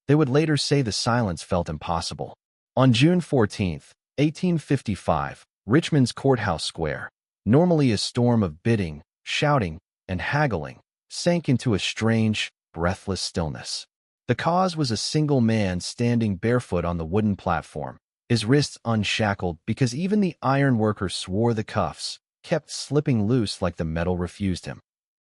They would later say the silence felt impossible. On June 14, 1855, Richmond's Courthouse Square, normally a storm of bidding, shouting, and haggling, sank into a strange, breathless stillness. The cause was a single man standing barefoot on the wooden platform, his wrists unshackled because even the iron worker swore the cuffs kept slipping loose like the metal refused him.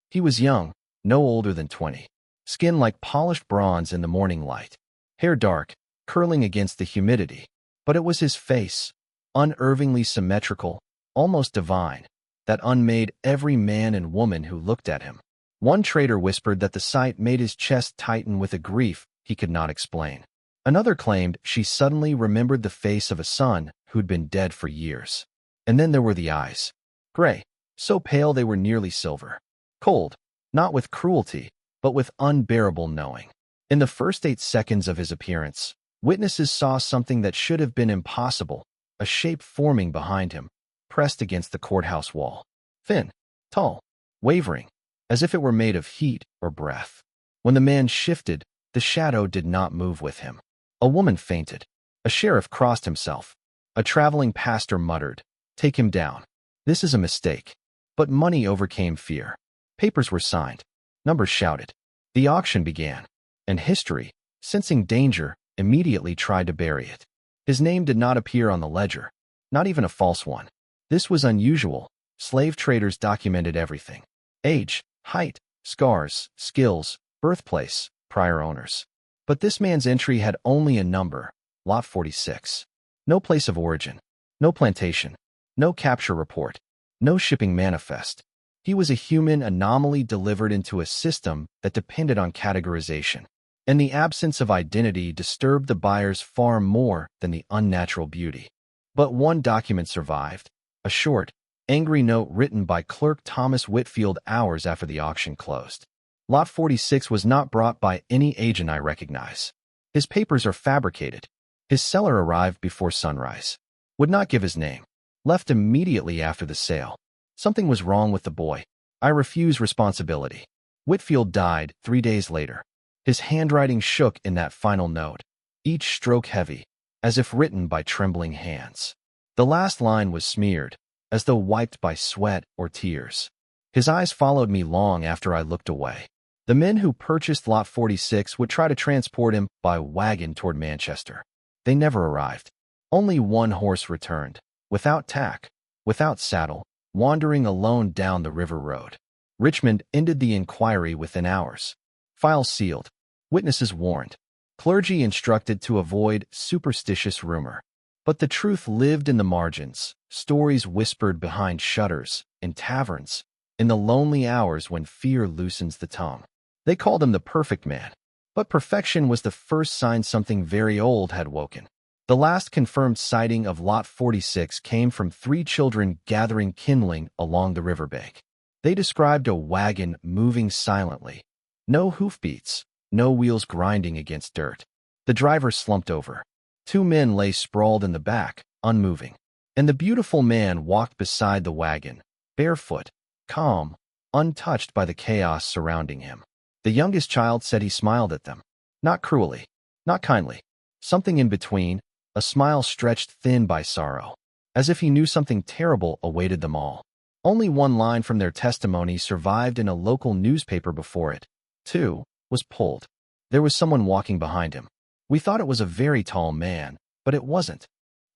He was young, no older than 20, skin like polished bronze in the morning light, hair dark, curling against the humidity. But it was his face, unervingly symmetrical, almost divine, that unmade every man and woman who looked at him. One trader whispered that the sight made his chest tighten with a grief he could not explain. Another claimed she suddenly remembered the face of a son who'd been dead for years. And then there were the eyes. Gray, so pale they were nearly silver. Cold, not with cruelty, but with unbearable knowing. In the first 8 seconds of his appearance, witnesses saw something that should have been impossible, a shape forming behind him, pressed against the courthouse wall. Thin, tall, wavering, as if it were made of heat or breath. When the man shifted, the shadow did not move with him. A woman fainted. A sheriff crossed himself. A traveling pastor muttered, "Take him down. This is a mistake." But money overcame fear. Papers were signed. Numbers shouted. The auction began. And history, sensing danger, immediately tried to bury it. His name did not appear on the ledger, not even a false one. This was unusual. Slave traders documented everything. Age, height, scars, skills, birthplace, prior owners. But this man's entry had only a number, Lot 46. No place of origin, no plantation, no capture report, no shipping manifest. He was a human anomaly delivered into a system that depended on categorization. And the absence of identity disturbed the buyers far more than the unnatural beauty. But one document survived, a short, angry note written by clerk Thomas Whitfield hours after the auction closed. Lot 46 was not brought by any agent I recognize. His papers are fabricated. His seller arrived before sunrise. Would not give his name. Left immediately after the sale. Something was wrong with the boy. I refuse responsibility. Whitfield died 3 days later. His handwriting shook in that final note, each stroke heavy, as if written by trembling hands. The last line was smeared, as though wiped by sweat or tears. His eyes followed me long after I looked away. The men who purchased Lot 46 would try to transport him by wagon toward Manchester. They never arrived. Only one horse returned, without tack, without saddle, wandering alone down the river road. Richmond ended the inquiry within hours. Files sealed. Witnesses warned. Clergy instructed to avoid superstitious rumor. But the truth lived in the margins, stories whispered behind shutters, in taverns, in the lonely hours when fear loosens the tongue. They called him the perfect man. But perfection was the first sign something very old had woken. The last confirmed sighting of Lot 46 came from 3 children gathering kindling along the riverbank. They described a wagon moving silently. No hoofbeats, no wheels grinding against dirt. The driver slumped over. 2 men lay sprawled in the back, unmoving. And the beautiful man walked beside the wagon, barefoot, calm, untouched by the chaos surrounding him. The youngest child said he smiled at them. Not cruelly, not kindly. Something in between, a smile stretched thin by sorrow, as if he knew something terrible awaited them all. Only one line from their testimony survived in a local newspaper before it, too, was pulled. There was someone walking behind him. We thought it was a very tall man, but it wasn't.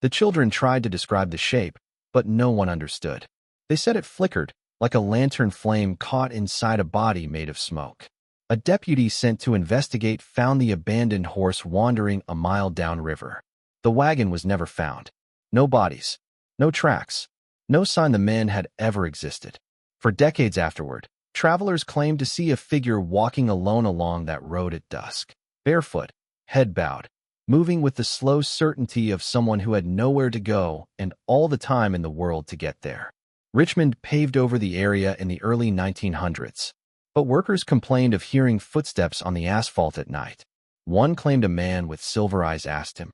The children tried to describe the shape, but no one understood. They said it flickered, like a lantern flame caught inside a body made of smoke. A deputy sent to investigate found the abandoned horse wandering a mile downriver. The wagon was never found. No bodies, no tracks, no sign the men had ever existed. For decades afterward, travelers claimed to see a figure walking alone along that road at dusk, barefoot, head bowed, moving with the slow certainty of someone who had nowhere to go and all the time in the world to get there. Richmond paved over the area in the early 1900s, but workers complained of hearing footsteps on the asphalt at night. One claimed a man with silver eyes asked him,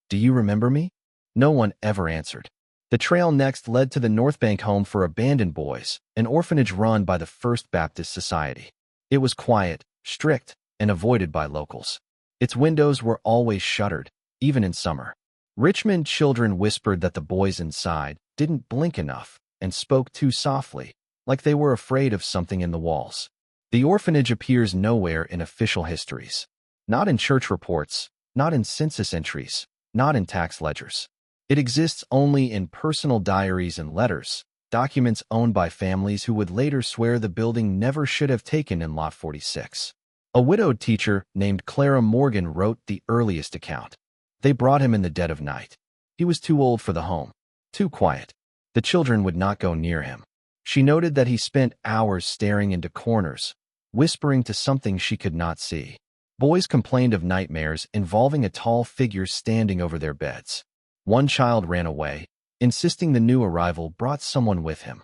"Do you remember me?" No one ever answered. The trail next led to the North Bank Home for Abandoned Boys, an orphanage run by the First Baptist Society. It was quiet, strict, and avoided by locals. Its windows were always shuttered, even in summer. Richmond children whispered that the boys inside didn't blink enough and spoke too softly, like they were afraid of something in the walls. The orphanage appears nowhere in official histories. Not in church reports, not in census entries, not in tax ledgers. It exists only in personal diaries and letters, documents owned by families who would later swear the building never should have taken in Lot 46. A widowed teacher named Clara Morgan wrote the earliest account. They brought him in the dead of night. He was too old for the home, too quiet. The children would not go near him. She noted that he spent hours staring into corners, whispering to something she could not see. Boys complained of nightmares involving a tall figure standing over their beds. One child ran away, insisting the new arrival brought someone with him.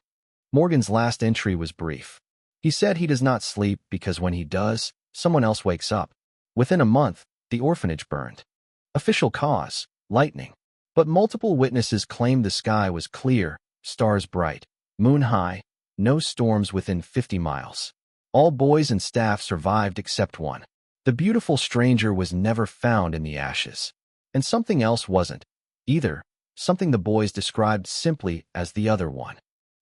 Morgan's last entry was brief. He said he does not sleep because when he does, someone else wakes up. Within a month, the orphanage burned. Official cause: lightning. But multiple witnesses claimed the sky was clear, stars bright, moon high, no storms within 50 miles. All boys and staff survived except one. The beautiful stranger was never found in the ashes. And something else wasn't, either, something the boys described simply as the other one.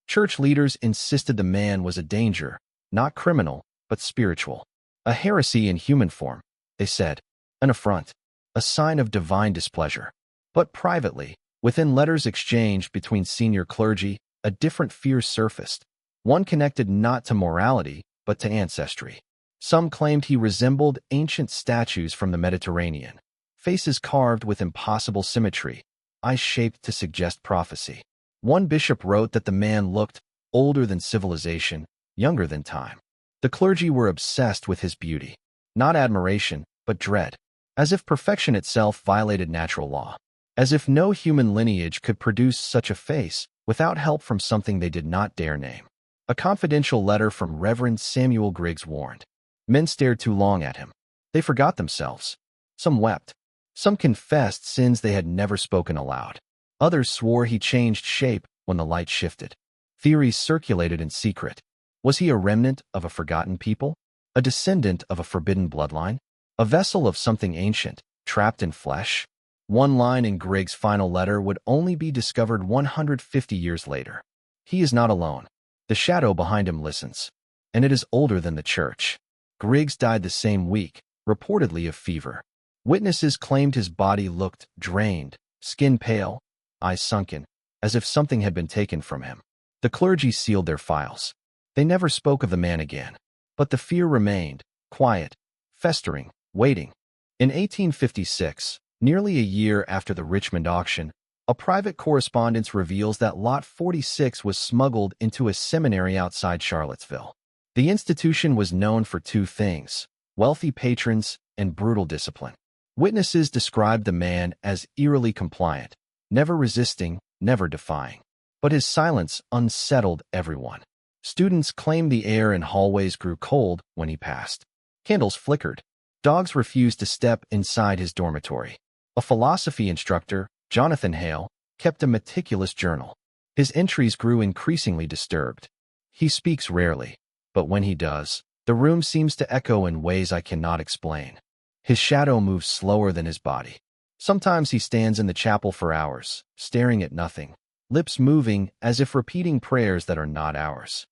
Church leaders insisted the man was a danger, not criminal, but spiritual. A heresy in human form, they said, an affront, a sign of divine displeasure. But privately, within letters exchanged between senior clergy, a different fear surfaced, one connected not to morality, but to ancestry. Some claimed he resembled ancient statues from the Mediterranean, faces carved with impossible symmetry, eyes shaped to suggest prophecy. One bishop wrote that the man looked older than civilization, younger than time. The clergy were obsessed with his beauty, not admiration, but dread, as if perfection itself violated natural law, as if no human lineage could produce such a face without help from something they did not dare name. A confidential letter from Reverend Samuel Griggs warned. Men stared too long at him. They forgot themselves. Some wept. Some confessed sins they had never spoken aloud. Others swore he changed shape when the light shifted. Theories circulated in secret. Was he a remnant of a forgotten people? A descendant of a forbidden bloodline? A vessel of something ancient, trapped in flesh? One line in Griggs' final letter would only be discovered 150 years later. He is not alone. The shadow behind him listens. And it is older than the church. Griggs died the same week, reportedly of fever. Witnesses claimed his body looked drained, skin pale, eyes sunken, as if something had been taken from him. The clergy sealed their files. They never spoke of the man again. But the fear remained, quiet, festering, waiting. In 1856, nearly a year after the Richmond auction, a private correspondence reveals that Lot 46 was smuggled into a seminary outside Charlottesville. The institution was known for two things: wealthy patrons and brutal discipline. Witnesses described the man as eerily compliant, never resisting, never defying. But his silence unsettled everyone. Students claimed the air in hallways grew cold when he passed. Candles flickered. Dogs refused to step inside his dormitory. A philosophy instructor, Jonathan Hale, kept a meticulous journal. His entries grew increasingly disturbed. He speaks rarely, but when he does, the room seems to echo in ways I cannot explain. His shadow moves slower than his body. Sometimes he stands in the chapel for hours, staring at nothing, lips moving as if repeating prayers that are not ours.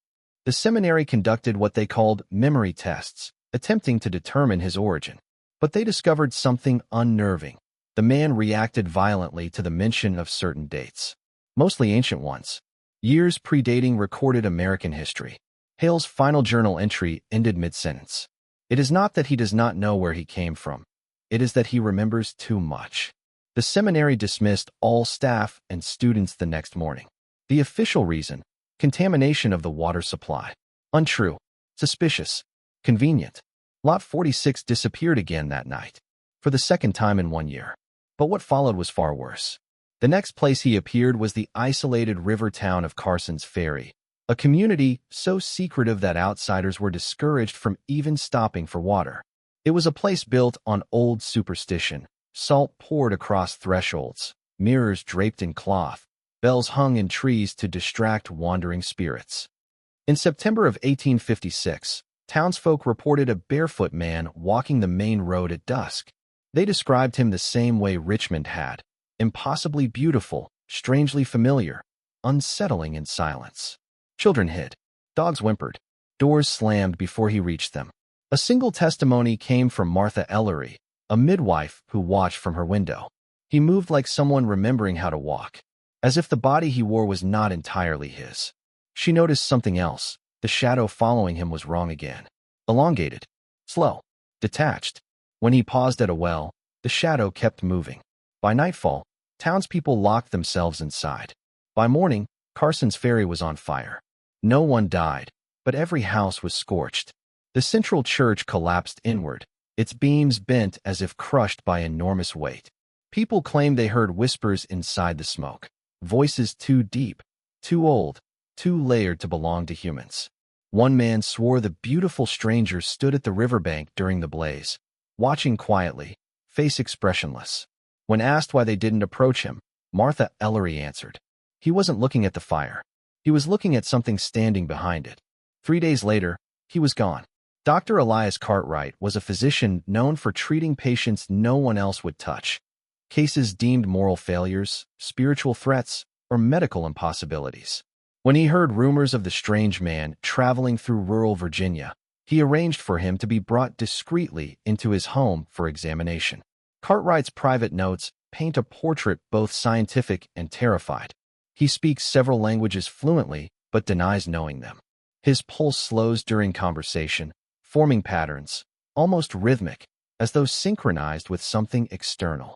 The seminary conducted what they called memory tests, attempting to determine his origin. But they discovered something unnerving. The man reacted violently to the mention of certain dates, mostly ancient ones, years predating recorded American history. Hale's final journal entry ended mid-sentence. It is not that he does not know where he came from. It is that he remembers too much. The seminary dismissed all staff and students the next morning. The official reason: contamination of the water supply. Untrue. Suspicious. Convenient. Lot 46 disappeared again that night, for the second time in 1 year. But what followed was far worse. The next place he appeared was the isolated river town of Carson's Ferry, a community so secretive that outsiders were discouraged from even stopping for water. It was a place built on old superstition, salt poured across thresholds, mirrors draped in cloth, bells hung in trees to distract wandering spirits. In September of 1856, townsfolk reported a barefoot man walking the main road at dusk. They described him the same way Richmond had. Impossibly beautiful, strangely familiar, unsettling in silence. Children hid. Dogs whimpered. Doors slammed before he reached them. A single testimony came from Martha Ellery, a midwife who watched from her window. He moved like someone remembering how to walk, as if the body he wore was not entirely his. She noticed something else. The shadow following him was wrong again. Elongated, slow, detached. When he paused at a well, the shadow kept moving. By nightfall, townspeople locked themselves inside. By morning, Carson's Ferry was on fire. No one died, but every house was scorched. The central church collapsed inward, its beams bent as if crushed by enormous weight. People claimed they heard whispers inside the smoke, voices too deep, too old, too layered to belong to humans. One man swore the beautiful stranger stood at the riverbank during the blaze, watching quietly, face expressionless. When asked why they didn't approach him, Martha Ellery answered, "He wasn't looking at the fire. He was looking at something standing behind it." 3 days later, he was gone. Dr. Elias Cartwright was a physician known for treating patients no one else would touch. Cases deemed moral failures, spiritual threats, or medical impossibilities. When he heard rumors of the strange man traveling through rural Virginia, he arranged for him to be brought discreetly into his home for examination. Cartwright's private notes paint a portrait both scientific and terrified. He speaks several languages fluently, but denies knowing them. His pulse slows during conversation, forming patterns, almost rhythmic, as though synchronized with something external.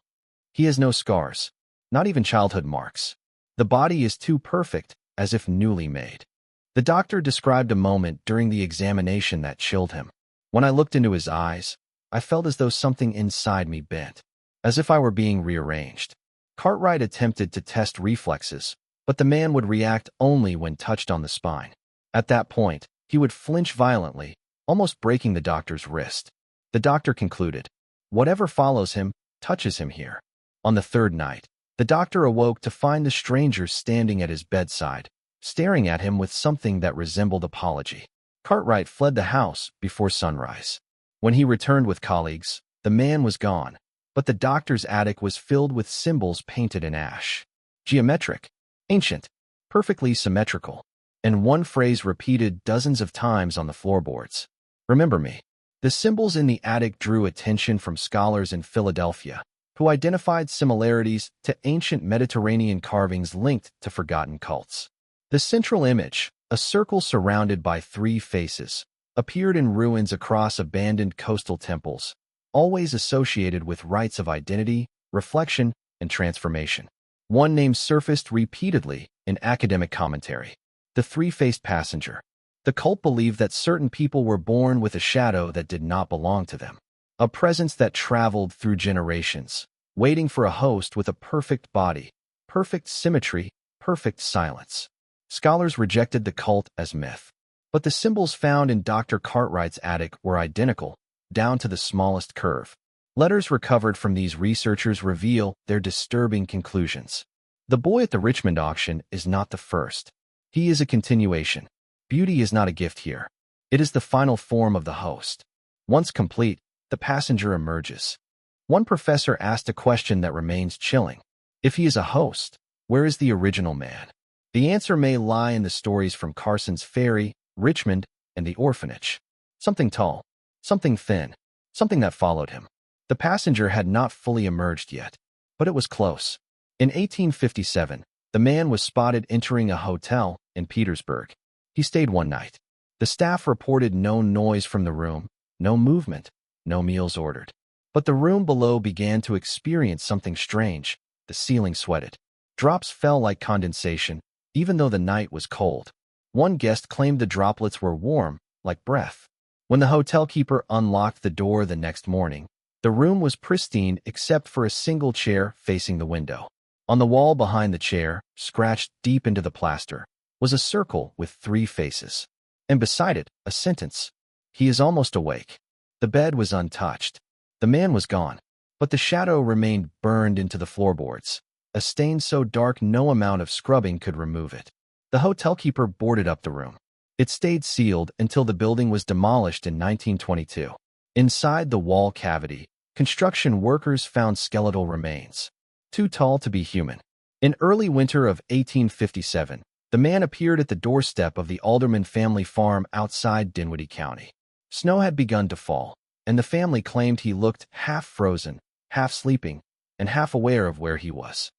He has no scars, not even childhood marks. The body is too perfect, as if newly made. The doctor described a moment during the examination that chilled him. When I looked into his eyes, I felt as though something inside me bent, as if I were being rearranged. Cartwright attempted to test reflexes, but the man would react only when touched on the spine. At that point, he would flinch violently, almost breaking the doctor's wrist. The doctor concluded, "Whatever follows him, touches him here." On the third night, the doctor awoke to find the stranger standing at his bedside, staring at him with something that resembled apology. Cartwright fled the house before sunrise. When he returned with colleagues, the man was gone, but the doctor's attic was filled with symbols painted in ash. Geometric, ancient, perfectly symmetrical, and one phrase repeated dozens of times on the floorboards. "Remember me." The symbols in the attic drew attention from scholars in Philadelphia, who identified similarities to ancient Mediterranean carvings linked to forgotten cults. The central image, a circle surrounded by 3 faces, appeared in ruins across abandoned coastal temples, always associated with rites of identity, reflection, and transformation. One name surfaced repeatedly in academic commentary: the 3-faced passenger. The cult believed that certain people were born with a shadow that did not belong to them, a presence that traveled through generations, waiting for a host with a perfect body, perfect symmetry, perfect silence. Scholars rejected the cult as myth, but the symbols found in Dr. Cartwright's attic were identical, down to the smallest curve. Letters recovered from these researchers reveal their disturbing conclusions. The boy at the Richmond auction is not the first. He is a continuation. Beauty is not a gift here. It is the final form of the host. Once complete, the passenger emerges. One professor asked a question that remains chilling. If he is a host, where is the original man? The answer may lie in the stories from Carson's Ferry, Richmond, and the orphanage. Something tall, something thin, something that followed him. The passenger had not fully emerged yet, but it was close. In 1857, the man was spotted entering a hotel in Petersburg. He stayed one night. The staff reported no noise from the room, no movement, no meals ordered. But the room below began to experience something strange. The ceiling sweated. Drops fell like condensation, even though the night was cold. One guest claimed the droplets were warm, like breath. When the hotel keeper unlocked the door the next morning, the room was pristine except for a single chair facing the window. On the wall behind the chair, scratched deep into the plaster, was a circle with 3 faces. And beside it, a sentence: "He is almost awake." The bed was untouched. The man was gone, but the shadow remained burned into the floorboards, a stain so dark no amount of scrubbing could remove it. The hotel keeper boarded up the room. It stayed sealed until the building was demolished in 1922. Inside the wall cavity, Construction workers found skeletal remains, too tall to be human. In early winter of 1857, the man appeared at the doorstep of the Alderman family farm outside Dinwiddie County. Snow had begun to fall, and the family claimed he looked half frozen, half sleeping, and half aware of where he was.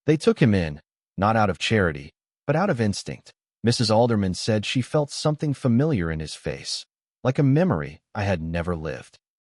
They took him in, not out of charity, but out of instinct. Mrs. Alderman said she felt something familiar in his face, like a memory I had never lived.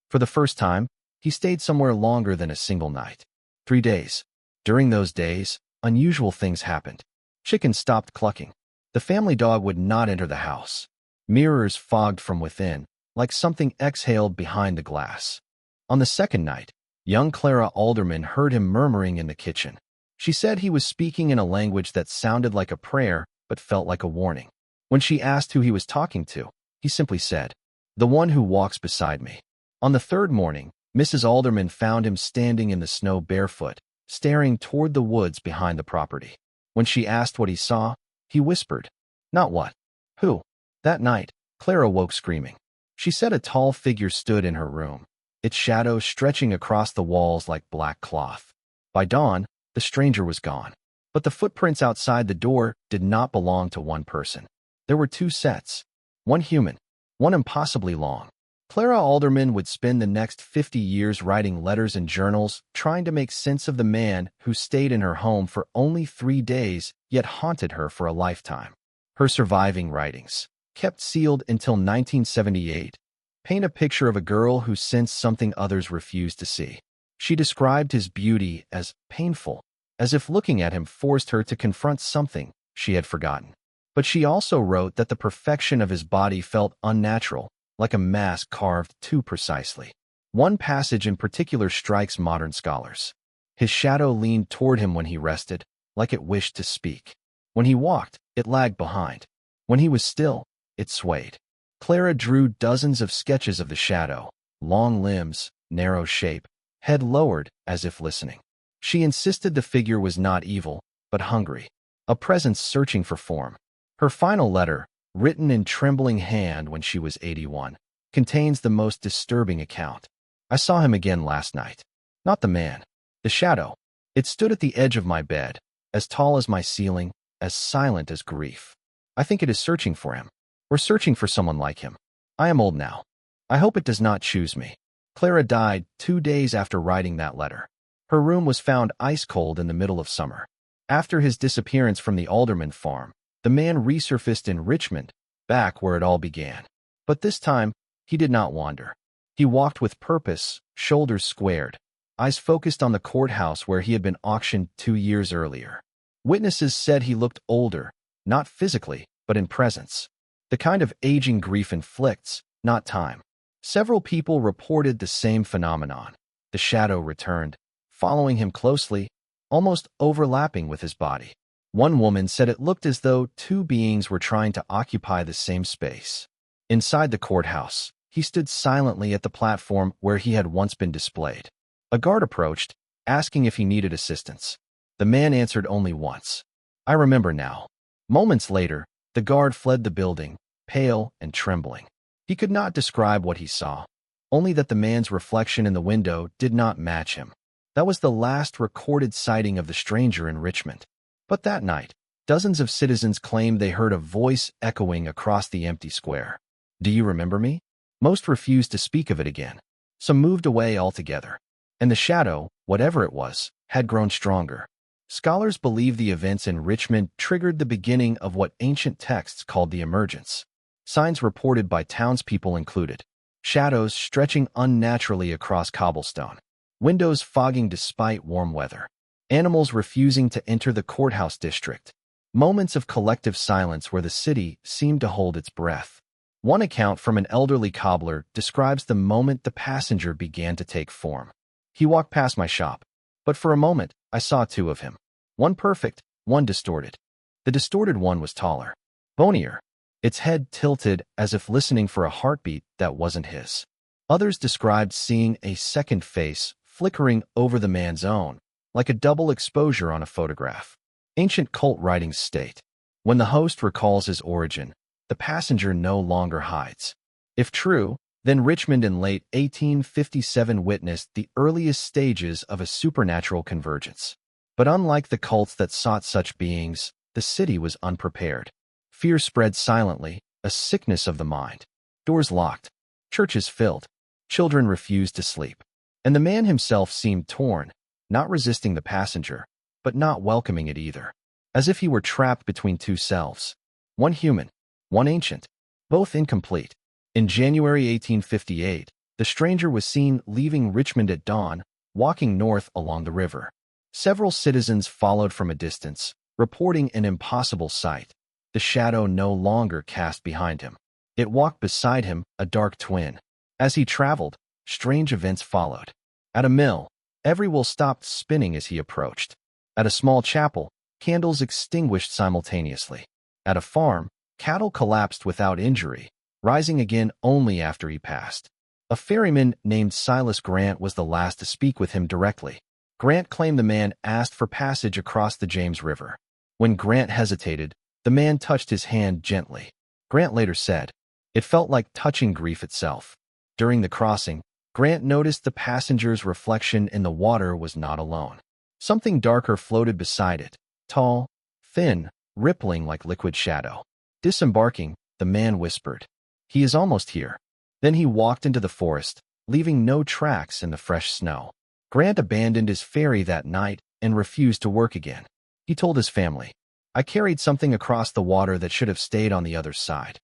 For the first time, he stayed somewhere longer than a single night. 3 days. During those days, unusual things happened. Chickens stopped clucking. The family dog would not enter the house. Mirrors fogged from within, like something exhaled behind the glass. On the second night, young Clara Alderman heard him murmuring in the kitchen. She said he was speaking in a language that sounded like a prayer but felt like a warning. When she asked who he was talking to, he simply said, "The one who walks beside me." On the third morning, Mrs. Alderman found him standing in the snow barefoot, staring toward the woods behind the property. When she asked what he saw, he whispered, "Not what? Who?" That night, Clara woke screaming. She said a tall figure stood in her room, its shadow stretching across the walls like black cloth. By dawn, the stranger was gone. But the footprints outside the door did not belong to one person. There were 2 sets, one human, one impossibly long. Clara Alderman would spend the next 50 years writing letters and journals, trying to make sense of the man who stayed in her home for only 3 days, yet haunted her for a lifetime. Her surviving writings, kept sealed until 1978, paint a picture of a girl who sensed something others refused to see. She described his beauty as painful, as if looking at him forced her to confront something she had forgotten. But she also wrote that the perfection of his body felt unnatural, like a mask carved too precisely. One passage in particular strikes modern scholars. His shadow leaned toward him when he rested, like it wished to speak. When he walked, it lagged behind. When he was still, it swayed. Clara drew dozens of sketches of the shadow, long limbs, narrow shape, head lowered as if listening. She insisted the figure was not evil, but hungry, a presence searching for form. Her final letter, written in trembling hand when she was 81, contains the most disturbing account. "I saw him again last night. Not the man. The shadow. It stood at the edge of my bed, as tall as my ceiling, as silent as grief. I think it is searching for him, or searching for someone like him. I am old now. I hope it does not choose me." Clara died 2 days after writing that letter. Her room was found ice-cold in the middle of summer. After his disappearance from the Alderman farm, the man resurfaced in Richmond, back where it all began. But this time, he did not wander. He walked with purpose, shoulders squared, eyes focused on the courthouse where he had been auctioned 2 years earlier. Witnesses said he looked older, not physically, but in presence. The kind of aging grief inflicts, not time. Several people reported the same phenomenon. The shadow returned, following him closely, almost overlapping with his body. One woman said it looked as though 2 beings were trying to occupy the same space. Inside the courthouse, he stood silently at the platform where he had once been displayed. A guard approached, asking if he needed assistance. The man answered only once. "I remember now." Moments later, the guard fled the building, pale and trembling. He could not describe what he saw, only that the man's reflection in the window did not match him. That was the last recorded sighting of the stranger in Richmond. But that night, dozens of citizens claimed they heard a voice echoing across the empty square. "Do you remember me?" Most refused to speak of it again. Some moved away altogether. And the shadow, whatever it was, had grown stronger. Scholars believe the events in Richmond triggered the beginning of what ancient texts called the emergence. Signs reported by townspeople included shadows stretching unnaturally across cobblestone, windows fogging despite warm weather, animals refusing to enter the courthouse district, moments of collective silence where the city seemed to hold its breath. One account from an elderly cobbler describes the moment the passenger began to take form. "He walked past my shop, but for a moment I saw 2 of him, one perfect, one distorted. The distorted one was taller, bonier, its head tilted as if listening for a heartbeat that wasn't his." Others described seeing a second face flickering over the man's own, like a double exposure on a photograph. Ancient cult writings state, when the host recalls his origin, the passenger no longer hides. If true, Then Richmond in late 1857 witnessed the earliest stages of a supernatural convergence. But unlike the cults that sought such beings, the city was unprepared. Fear spread silently, a sickness of the mind. Doors locked, churches filled, children refused to sleep. And the man himself seemed torn, not resisting the passenger, but not welcoming it either. As if he were trapped between two selves. One human, one ancient, both incomplete. In January 1858, the stranger was seen leaving Richmond at dawn, walking north along the river. Several citizens followed from a distance, reporting an impossible sight. The shadow no longer cast behind him. It walked beside him, a dark twin. As he traveled, strange events followed. At a mill, every wheel stopped spinning as he approached. At a small chapel, candles extinguished simultaneously. At a farm, cattle collapsed without injury, rising again only after he passed. A ferryman named Silas Grant was the last to speak with him directly. Grant claimed the man asked for passage across the James River. When Grant hesitated, the man touched his hand gently. Grant later said, "It felt like touching grief itself." During the crossing, Grant noticed the passenger's reflection in the water was not alone. Something darker floated beside it, tall, thin, rippling like liquid shadow. Disembarking, the man whispered, "He is almost here." Then he walked into the forest, leaving no tracks in the fresh snow. Grant abandoned his ferry that night and refused to work again. He told his family, "I carried something across the water that should have stayed on the other side."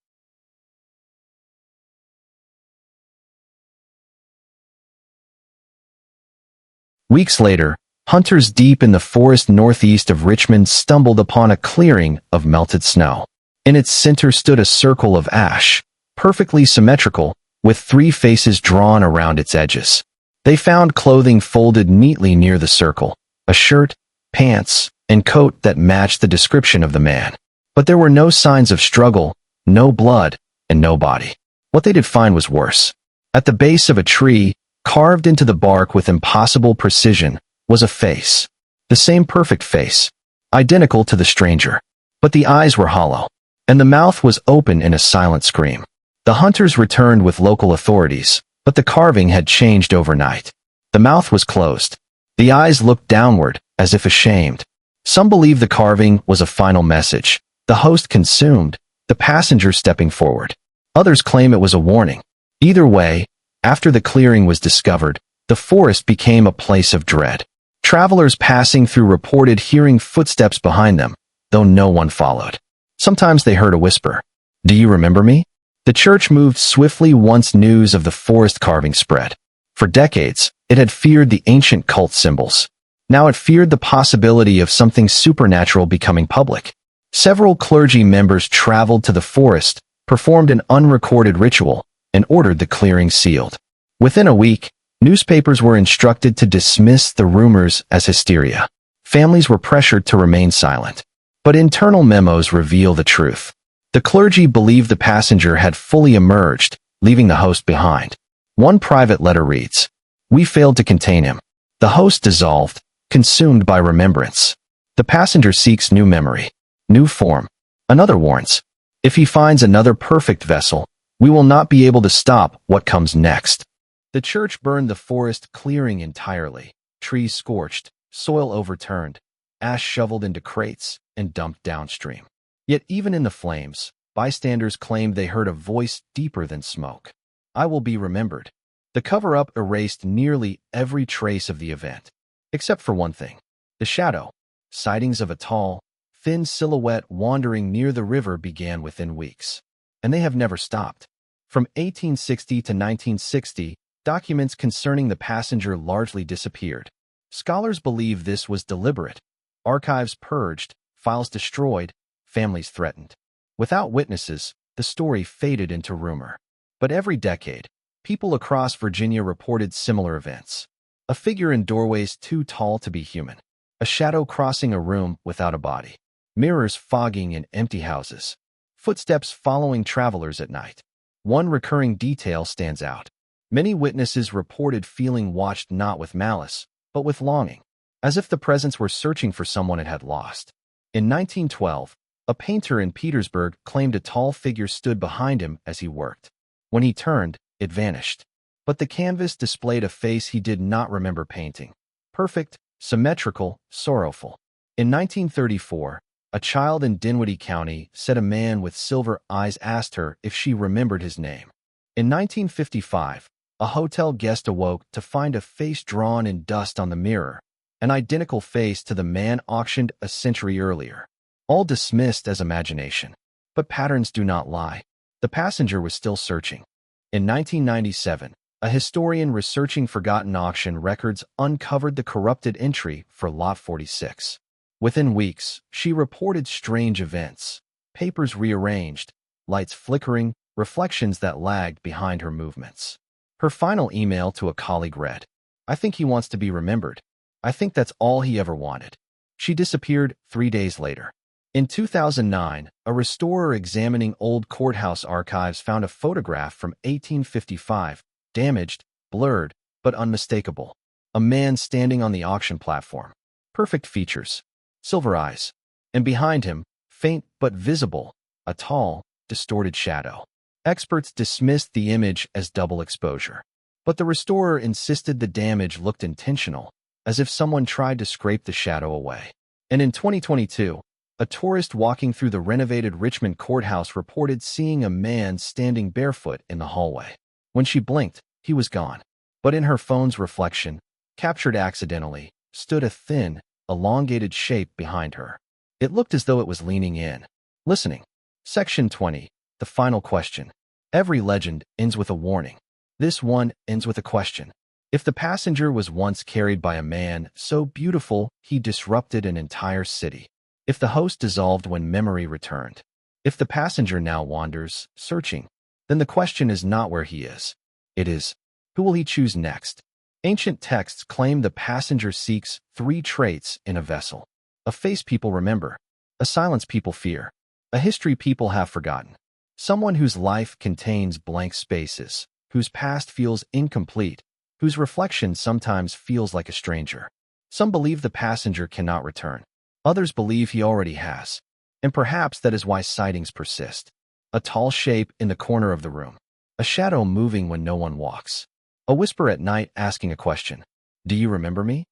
Weeks later, hunters deep in the forest northeast of Richmond stumbled upon a clearing of melted snow. In its center stood a circle of ash, perfectly symmetrical, with three faces drawn around its edges. They found clothing folded neatly near the circle, a shirt, pants, and coat that matched the description of the man. But there were no signs of struggle, no blood, and no body. What they did find was worse. At the base of a tree, carved into the bark with impossible precision, was a face. The same perfect face, identical to the stranger. But the eyes were hollow, and the mouth was open in a silent scream. The hunters returned with local authorities, but the carving had changed overnight. The mouth was closed. The eyes looked downward, as if ashamed. Some believe the carving was a final message, the host consumed, the passenger stepping forward. Others claim it was a warning. Either way, after the clearing was discovered, the forest became a place of dread. Travelers passing through reported hearing footsteps behind them, though no one followed. Sometimes they heard a whisper, "Do you remember me?" The church moved swiftly once news of the forest carving spread. For decades, it had feared the ancient cult symbols. Now it feared the possibility of something supernatural becoming public. Several clergy members traveled to the forest, performed an unrecorded ritual, and ordered the clearing sealed. Within a week, newspapers were instructed to dismiss the rumors as hysteria. Families were pressured to remain silent. But internal memos reveal the truth. The clergy believed the passenger had fully emerged, leaving the host behind. One private letter reads, "We failed to contain him. The host dissolved, consumed by remembrance. The passenger seeks new memory, new form." Another warns, "If he finds another perfect vessel, we will not be able to stop what comes next." The church burned the forest clearing entirely, trees scorched, soil overturned, ash shoveled into crates, and dumped downstream. Yet even in the flames, bystanders claimed they heard a voice deeper than smoke. "I will be remembered." The cover-up erased nearly every trace of the event, except for one thing, the shadow. Sightings of a tall, thin silhouette wandering near the river began within weeks, and they have never stopped. From 1860 to 1960, documents concerning the passenger largely disappeared. Scholars believe this was deliberate. Archives purged, files destroyed, families threatened. Without witnesses, the story faded into rumor. But every decade, people across Virginia reported similar events. A figure in doorways too tall to be human. A shadow crossing a room without a body. Mirrors fogging in empty houses. Footsteps following travelers at night. One recurring detail stands out. Many witnesses reported feeling watched not with malice, but with longing, as if the presence were searching for someone it had lost. In 1912, a painter in Petersburg claimed a tall figure stood behind him as he worked. When he turned, it vanished. But the canvas displayed a face he did not remember painting. Perfect, symmetrical, sorrowful. In 1934, a child in Dinwiddie County said a man with silver eyes asked her if she remembered his name. In 1955, a hotel guest awoke to find a face drawn in dust on the mirror, an identical face to the man auctioned a century earlier. All dismissed as imagination. But patterns do not lie. The passenger was still searching. In 1997, a historian researching forgotten auction records uncovered the corrupted entry for Lot 46. Within weeks, she reported strange events. Papers rearranged, lights flickering, reflections that lagged behind her movements. Her final email to a colleague read, "I think he wants to be remembered. I think that's all he ever wanted." She disappeared 3 days later. In 2009, a restorer examining old courthouse archives found a photograph from 1855, damaged, blurred, but unmistakable. A man standing on the auction platform. Perfect features. Silver eyes. And behind him, faint but visible, a tall, distorted shadow. Experts dismissed the image as double exposure. But the restorer insisted the damage looked intentional, as if someone tried to scrape the shadow away. And in 2022, a tourist walking through the renovated Richmond courthouse reported seeing a man standing barefoot in the hallway. When she blinked, he was gone. But in her phone's reflection, captured accidentally, stood a thin, elongated shape behind her. It looked as though it was leaning in, listening. Section 20. The final question. Every legend ends with a warning. This one ends with a question. If the passenger was once carried by a man so beautiful he disrupted an entire city, if the host dissolved when memory returned, if the passenger now wanders, searching, then the question is not where he is. It is, who will he choose next? Ancient texts claim the passenger seeks 3 traits in a vessel. A face people remember, a silence people fear, a history people have forgotten. Someone whose life contains blank spaces, whose past feels incomplete, whose reflection sometimes feels like a stranger. Some believe the passenger cannot return. Others believe he already has. And perhaps that is why sightings persist. A tall shape in the corner of the room. A shadow moving when no one walks. A whisper at night asking a question. Do you remember me?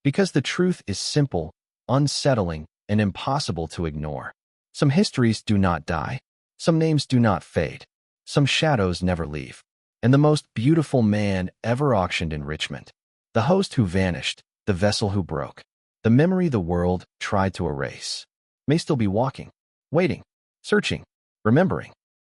Because the truth is simple, unsettling, and impossible to ignore. Some histories do not die. Some names do not fade. Some shadows never leave. And the most beautiful man ever auctioned in Richmond. The host who vanished, the vessel who broke. The memory the world tried to erase may still be walking, waiting, searching, remembering.